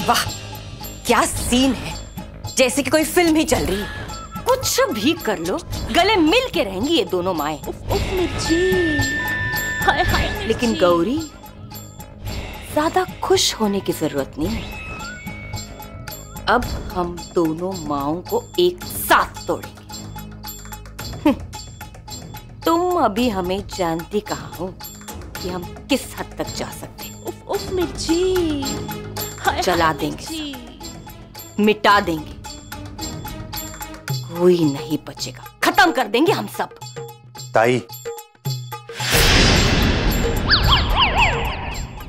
वाह, क्या सीन है, जैसे कि कोई फिल्म ही चल रही है। कुछ भी कर लो, गले मिल के रहेंगी ये दोनों माएं। मिर्ची, हाय हाय। लेकिन गौरी, ज्यादा खुश होने की जरूरत नहीं है। अब हम दोनों माओं को एक साथ तोड़ेंगे। तुम अभी हमें जानती कहाँ हो कि हम किस हद तक जा सकते हैं। उफ मिर्ची, जला देंगे, मिटा देंगे, कोई नहीं बचेगा, खत्म कर देंगे हम सब। ताई,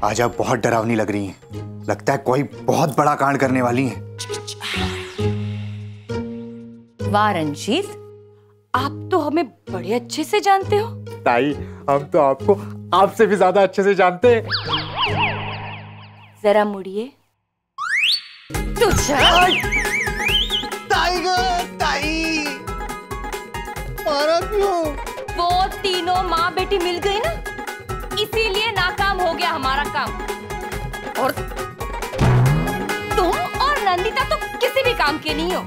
आज आप बहुत डरावनी लग रही हैं। लगता है कोई बहुत बड़ा कांड करने वाली हैं। वाह रंजीत, आप तो हमें बड़े अच्छे से जानते हो। ताई, हम तो आपको आपसे भी ज्यादा अच्छे से जानते हैं। जरा मुड़िए। ताई, मारा क्यों? वो तीनों माँ बेटी मिल गई ना, इसीलिए नाकाम हो गया हमारा काम। और तुम और नंदिता तो किसी भी काम के नहीं हो।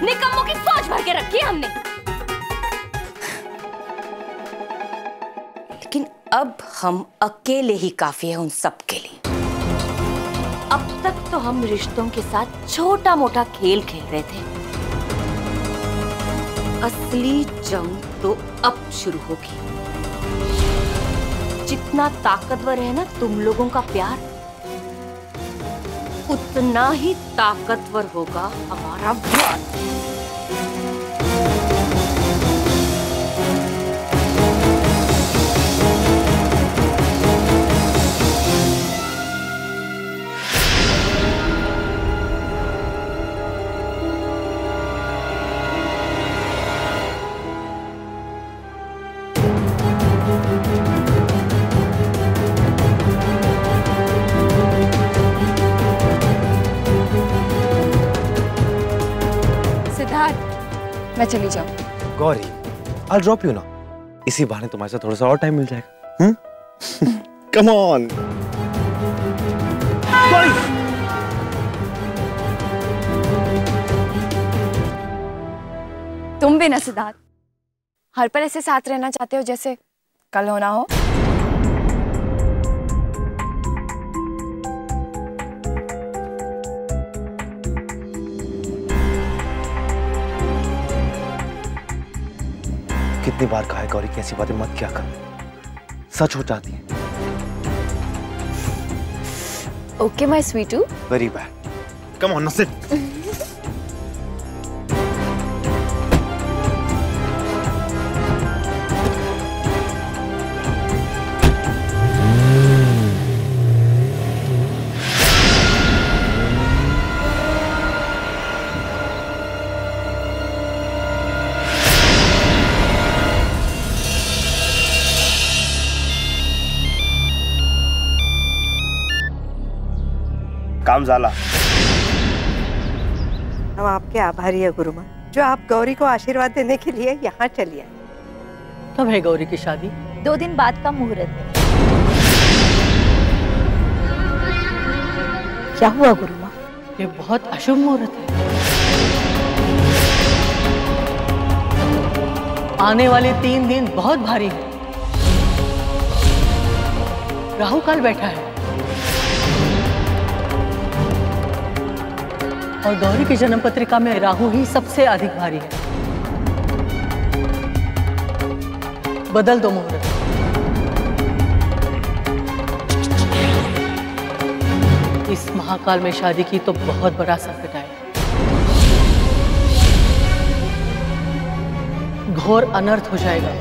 निकम्मों की सोच भर के रखी है हमने। लेकिन अब हम अकेले ही काफी है उन सब के लिए। अब तक तो हम रिश्तों के साथ छोटा मोटा खेल खेल रहे थे। असली जंग तो अब शुरू होगी। जितना ताकतवर है ना तुम लोगों का प्यार, उतना ही ताकतवर होगा हमारा वार। मैं चली जाऊँ। Gauri, I'll drop you now। इसी बहाने तुम्हारे साथ थोड़ा सा और टाइम मिल जाएगा। Come on। गौरी! तुम भी ना सिद्धार्थ, हर पल ऐसे साथ रहना चाहते हो जैसे कल होना हो। कितनी बार कहा है गौरी की ऐसी बातें मत क्या कर, सच हो जाती है। ओके माय स्वीटू। Very bad. Come on, sit. काम झाला। हम आपके आभारी है गुरुमा, जो आप गौरी को आशीर्वाद देने के लिए यहाँ चली आए। कब है गौरी की शादी? 2 दिन बाद का मुहूर्त है। क्या हुआ गुरुमा? ये बहुत अशुभ मुहूर्त है। आने वाले 3 दिन बहुत भारी है। राहु काल बैठा है और गौरी की जन्म पत्रिका में राहु ही सबसे अधिक भारी है। बदल दो मुहूर्त। इस महाकाल में शादी की तो बहुत बड़ा संकट आए। घोर अनर्थ हो जाएगा,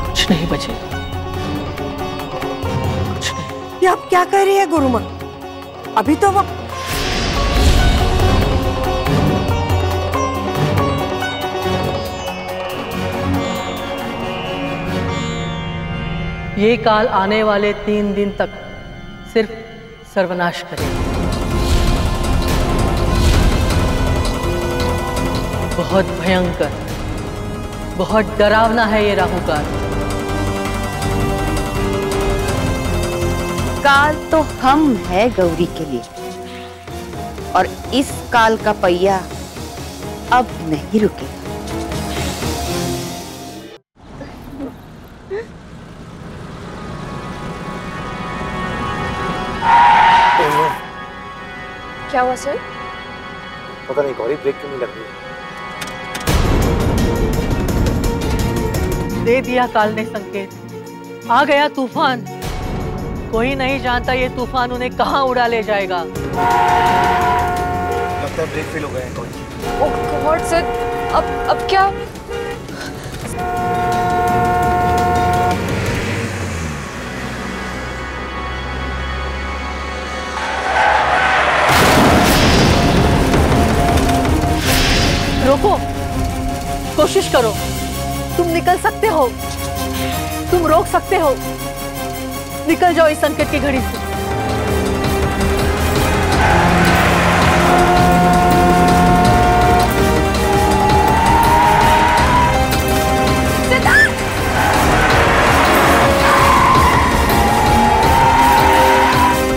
कुछ नहीं बचेगा, कुछ नहीं। ये आप क्या कह रही है गुरुमा? अभी तो वो ये काल आने वाले 3 दिन तक सिर्फ सर्वनाश करेगा। बहुत भयंकर, बहुत डरावना है ये राहु काल। काल तो हम है गौरी के लिए, और इस काल का पहिया अब नहीं रुकेगा। क्या हुआ सर? पता नहीं गौरी ब्रेक क्यों नहीं लग रही। दे दिया काल ने संकेत, आ गया तूफान। कोई नहीं जानता ये तूफान उन्हें कहां उड़ा ले जाएगा। लगता है ब्रेक फेल हो गया है गौरी। ओह गॉड सर, अब क्या? रोको, कोशिश करो, तुम निकल सकते हो, तुम रोक सकते हो। निकल जाओ इस संकट की घड़ी से।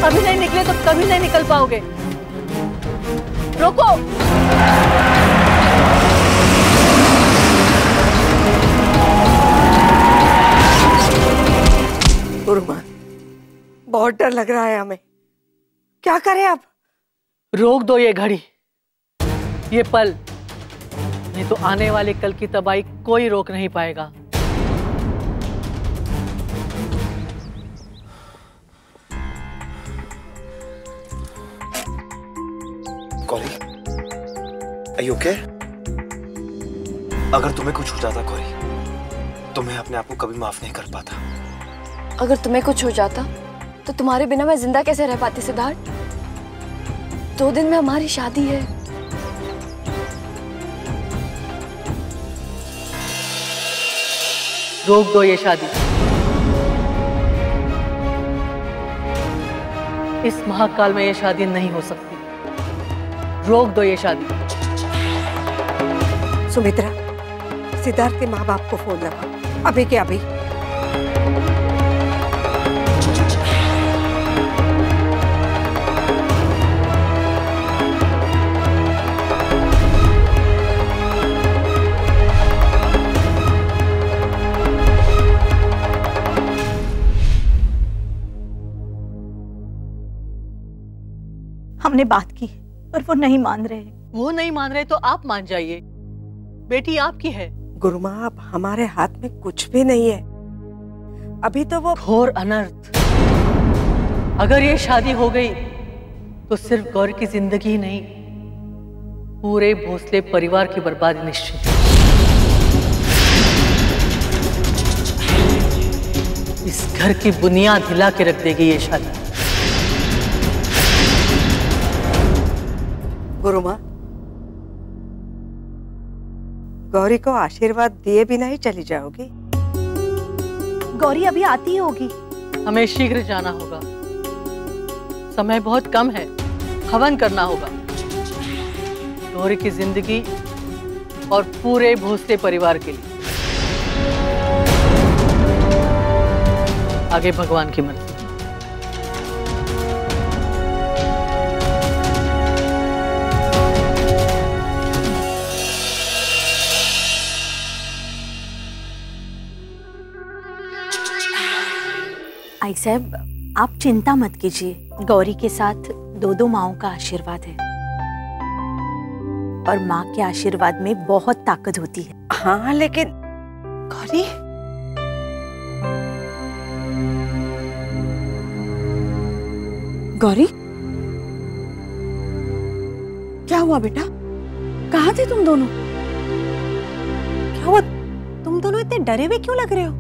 अभी नहीं निकले तो कभी नहीं निकल पाओगे। रोको। गुरुमान, बहुत डर लग रहा है हमें। क्या करें अब? रोक दो ये घड़ी, ये पल, नहीं तो आने वाले कल की तबाही कोई रोक नहीं पाएगा। Gauri, are you okay? अगर तुम्हें कुछ हो जाता गौरी, तो मैं अपने आप को कभी माफ नहीं कर पाता। अगर तुम्हें कुछ हो जाता तो तुम्हारे बिना मैं जिंदा कैसे रह पाती सिद्धार्थ? 2 दिन में हमारी शादी है। रोक दो ये शादी। इस महाकाल में ये शादी नहीं हो सकती। रोक दो ये शादी। सुमित्रा, सिद्धार्थ के माँ बाप को फोन लगा, अभी के अभी। हमने बात की पर वो नहीं मान रहे। वो नहीं मान रहे तो आप मान जाइए, बेटी आपकी है। गुरु माँ, अब हमारे हाथ में कुछ भी नहीं है। अभी तो वो घोर अनर्थ। अगर ये शादी हो गई तो सिर्फ गौरी की जिंदगी ही नहीं, पूरे भोसले परिवार की बर्बादी निश्चित। इस घर की बुनियाद हिला के रख देगी ये शादी। गुरु माँ, गौरी को आशीर्वाद दिए बिना ही चली जाओगी? गौरी अभी आती ही होगी। हमें शीघ्र जाना होगा, समय बहुत कम है। हवन करना होगा गौरी की जिंदगी और पूरे भोसले परिवार के लिए। आगे भगवान की मर्जी। आई साहब, आप चिंता मत कीजिए, गौरी के साथ 2 माओं का आशीर्वाद है और माँ के आशीर्वाद में बहुत ताकत होती है। हाँ, लेकिन गौरी, गौरी, क्या हुआ बेटा? कहाँ थे तुम दोनों? क्या हुआ? तुम दोनों इतने डरे हुए क्यों लग रहे हो?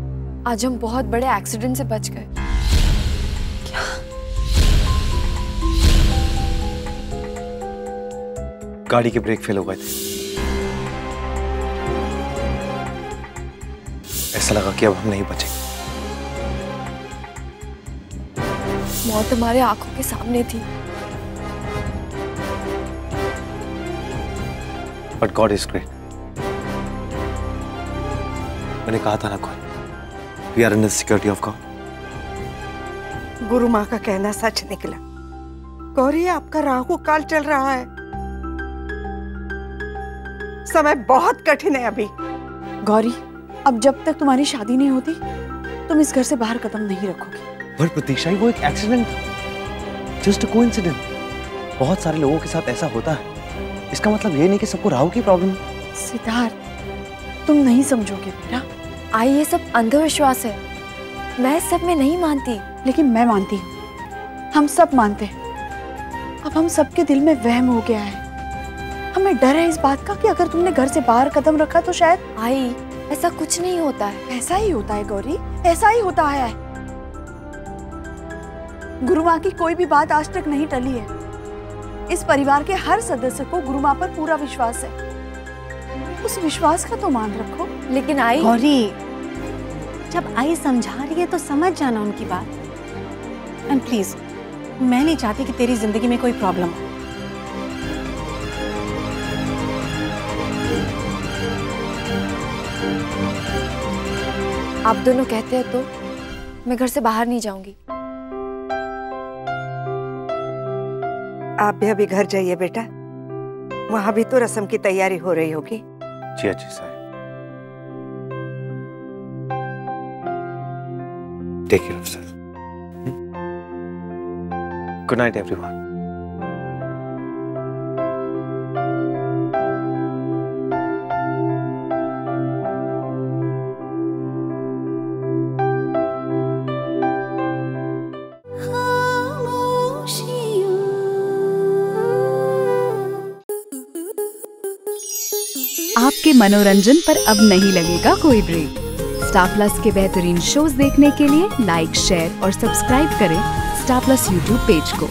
आज हम बहुत बड़े एक्सीडेंट से बच गए। गाड़ी के ब्रेक फेल हो गए थे। ऐसा लगा कि अब हम नहीं बचेंगे। मौत हमारे आंखों के सामने थी। But God is great. मैंने कहा था ना कोई, we are in the security of God. गुरु माँ का कहना सच निकला। गौरी, आपका राहु काल चल रहा है, समय बहुत कठिन है अभी। गौरी, अब जब तक तुम्हारी शादी नहीं होती तुम इस घर से बाहर कदम नहीं रखोगी। पर प्रतीक्षा, वो एक एक्सीडेंट था, जस्ट अ कोइंसिडेंस। बहुत सारे लोगों के साथ ऐसा होता है, इसका मतलब ये नहीं कि सबको राहु की प्रॉब्लम है। सिद्धार्थ, तुम नहीं समझोगे बेटा। आई, ये सब अंधविश्वास है, मैं सब में नहीं मानती। लेकिन मैं मानती हूँ, हम सब मानते हैं। अब हम सबके दिल में वहम हो गया है। हमें डर है इस बात का कि अगर तुमने घर से बाहर कदम रखा तो शायद। आई, ऐसा कुछ नहीं होता है। ऐसा ही होता है गौरी, ऐसा ही होता है। गुरु माँ की कोई भी बात आज तक नहीं टली है। इस परिवार के हर सदस्य को गुरु माँ पर पूरा विश्वास है। उस विश्वास का तो मान रखो। लेकिन आई, गौरी, जब आई समझा रही है तो समझ जाना उनकी बात। एंड प्लीज, मैं नहीं चाहती कि तेरी जिंदगी में कोई प्रॉब्लम हो। आप दोनों कहते हैं तो मैं घर से बाहर नहीं जाऊंगी। आप भी अभी घर जाइए बेटा, वहां भी तो रस्म की तैयारी हो रही होगी। जी अच्छी साहब, take care of self. Good night everyone. आपके मनोरंजन पर अब नहीं लगेगा कोई ब्रेक। स्टार प्लस के बेहतरीन शोज देखने के लिए लाइक, शेयर और सब्सक्राइब करें स्टार प्लस यूट्यूब पेज को।